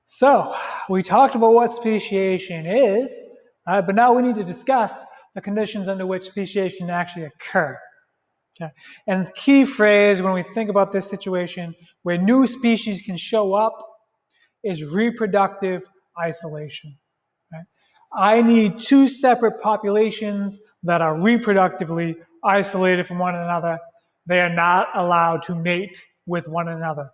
So we talked about what speciation is, but now we need to discuss the conditions under which speciation can actually occur. Okay? And the key phrase when we think about this situation where new species can show up is reproductive isolation. Okay? I need two separate populations that are reproductively isolated from one another. They are not allowed to mate with one another.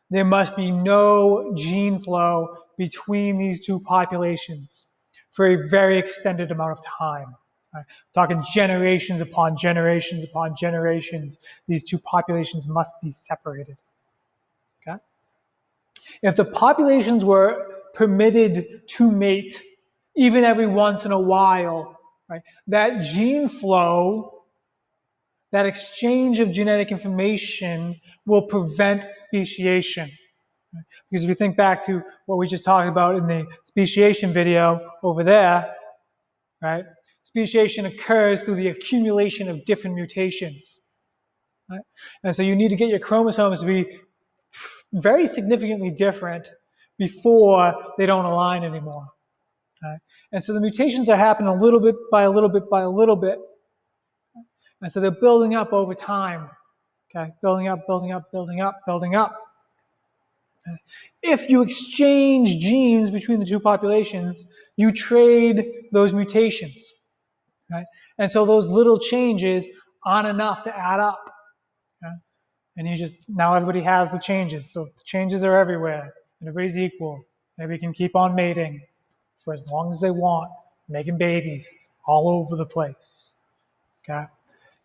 There must be no gene flow between these two populations for a very extended amount of time. Right? Talking generations upon generations upon generations, these two populations must be separated. Okay? If the populations were permitted to mate, even every once in a while, right, that gene flow, that exchange of genetic information will prevent speciation. Because if you think back to what we just talked about in the speciation video over there, right? Speciation occurs through the accumulation of different mutations. Right? And so you need to get your chromosomes to be very significantly different before they don't align anymore. Right? And so the mutations are happening a little bit by a little bit by a little bit. And so they're building up over time. Okay? Building up, building up, building up, building up. If you exchange genes between the two populations, you trade those mutations, right? And so those little changes aren't enough to add up. Okay? And now everybody has the changes. So the changes are everywhere, and everybody's equal. Everybody can keep on mating for as long as they want, making babies all over the place. Okay?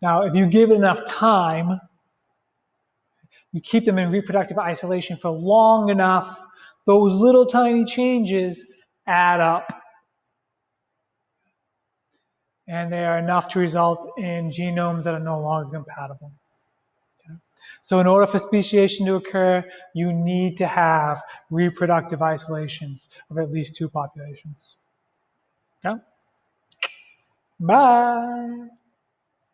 Now, if you give it enough time, you keep them in reproductive isolation for long enough, those little tiny changes add up. And they are enough to result in genomes that are no longer compatible. Okay? So in order for speciation to occur, you need to have reproductive isolations of at least two populations. Okay? Bye.